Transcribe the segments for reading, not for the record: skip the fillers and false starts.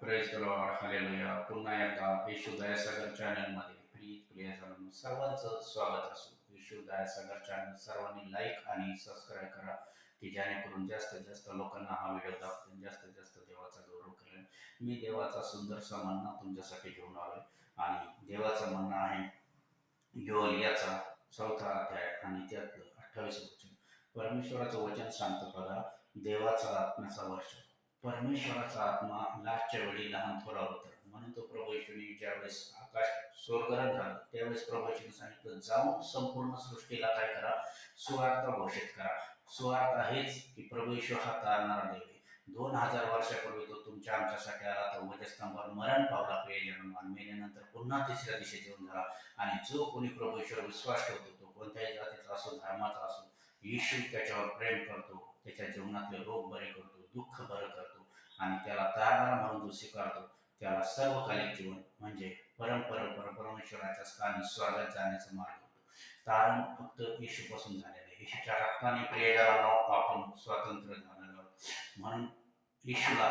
Praise the Lord hallelujah. पुन्हा एकदा येशू दयासागर चॅनलमध्ये प्रिय सर्वांचं स्वागत असो. येशू दयासागर चॅनल सर्वांनी लाईक आणि सबस्क्राईब करा की जेणेकरून जास्तीत जास्त लोकांना हा व्हिडिओ दाखवून जास्तीत जास्त देवाचा गौरव करेल. मी देवाचा सुंदरसा म्हणणं तुमच्यासाठी घेऊन आलोय आणि देवाचं म्हणणं आहे योएल याचा 4था अध्याय आणि त्यातलं 28 वचन. परमेश्वराचं वचन सांगतं बघा, देवाचा आत्म्याचा वर्ष. परमेश्वराचा आत्मा लास्टच्या वेळी लहान थोरा होता. म्हणून तो प्रभू येशूने ज्यावेळेस आकाश स्वर्गरत झालं त्यावेळेस प्रभू येशूने सांगितलं, जाऊन संपूर्ण सृष्टीला काय करा, सुवार्ता घोषित करा. सुवार्ता हेच की प्रभू येशू हा तारणारा देव आहे. 2000 वर्षापूर्वी तो तुमच्या आमच्यासाठी आला, तो वधस्तंभावर मरण पावला प्रियजन, आणि मेल्यानंतर पुन्हा तिसऱ्या दिवशी जेवण झाला. आणि जो कोणी प्रभू येशूवर विश्वास ठेवतो, तो कोणत्याही जातीचा असो, धर्माचा असो, येशू त्याच्यावर प्रेम करतो, त्याच्या जीवनातले रोग बरे करतो, दुःख बरं करतो आणि त्याला तारणारा म्हणून जो स्वीकारतो त्याला सर्वकालिक जीवन म्हणजे परमेश्वराच्या स्थानी स्वर्गात जाण्याचा मार्ग होतो. तारण फक्त येशूपासून झालेलं आहे. येशूच्या रक्ताने प्रियजनांनो आपण स्वतंत्र झालेलो आहोत. म्हणून येशूला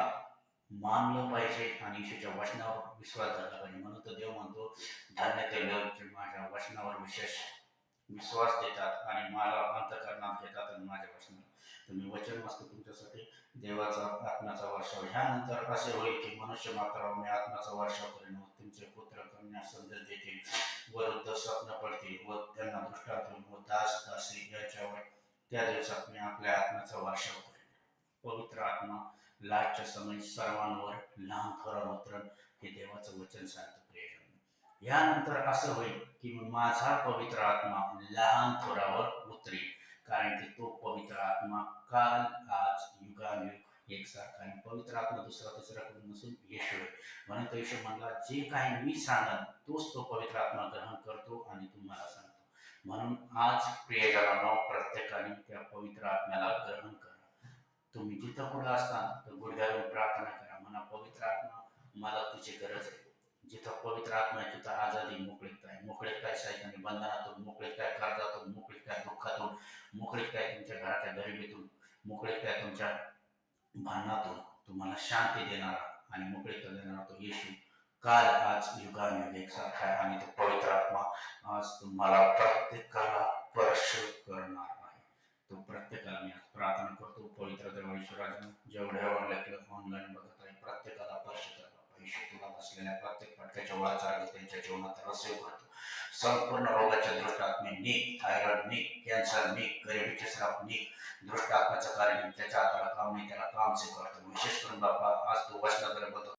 मानलं पाहिजे आणि येशूच्या वचनावर विश्वास झाला पाहिजे. म्हणून तर देव म्हणतो, धन्य ते लोक जे माझ्या वचनावर विशेष विश्वास देतात आणि मला अंतःकरणात घेतात आणि माझ्या वचनाला. तर मी वचन वाचतो तुमच्यासाठी, देवाचा आत्म्याचा वर्षाव. ह्यानंतर असे होईल की मनुष्य मात्रावर मी आत्म्याचा वर्षाव करेन व तुमचे पुत्र कन्या संदेश देतील, वृद्ध स्वप्न पडतील व त्यांना दृष्टांत होईल व दास दासी यांच्यावर त्या दिवसात मी आपल्या आत्म्याचा वर्षाव करेन. पवित्र आत्मा लास्टच्या समय सर्वांवर लहान थोरावर उतरण हे देवाचं वचन सांगतं प्रियजन. यानंतर असं होईल की माझा पवित्र आत्मा लहान थोरावर उतरेल, कारण की तो पवित्र आत्मा काल आज युगानुयुग एकसारखा. आणि पवित्र आत्मा दुसरा तिसरा कोणी नसून येशू आहे. म्हणून तो येशू म्हणला, जे काही मी सांगन तोच तो पवित्र आत्मा ग्रहण करतो आणि तुम्हाला सांगतो. म्हणून आज प्रियजनांनो, प्रत्येकाने त्या पवित्र आत्म्याला ग्रहण करा. तुम्ही जिथं कुठं असताना तर गुडघ्यावरून प्रार्थना करा, म्हणा, पवित्र आत्मा मला तुझी गरज आहे. जिथं पवित्र आत्मा आहे तिथं आजादी, मोकळीकता आहे. मोकळीकता आहे सैतानी बंधनातून, मोकळीकता आहे कर्जातून, मोकळीकता आहे दुःखातून, मोकळीकता आहे तुमच्या घराच्या गरिबीतून, मोकळीकता आहे तुमच्या भांडणातून. तुम्हाला शांती देणारा आणि मोकळीकता देणारा तो येशू काल आज युगानुयुग एकसारखा आहे. आणि तो पवित्र आत्मा आज तुम्हाला प्रत्येकाला स्पर्श करणार आहे. तो प्रत्येकाला मी आज प्रार्थना करतो, पवित्र देवेश्वरानं जेवढ्या ऑनलाईन बघत आहे प्रत्येकाला स्पर्श करा. तुला असलेल्या प्रत्येक फटक्याच्या ओळाचा त्यांच्या जीवनात रस्ते करतो. संपूर्ण रोगाच्या दृष्टात मी निक, थायरॉइड निक, कॅन्सर निक, गरिबीचे श्राप निक, दृष्टात्माचं कार्य ज्याच्या हाताला काम नाही त्याला काम स्वीकारतो. विशेष करून बाप्पा आज तू वचनाकडे बघतो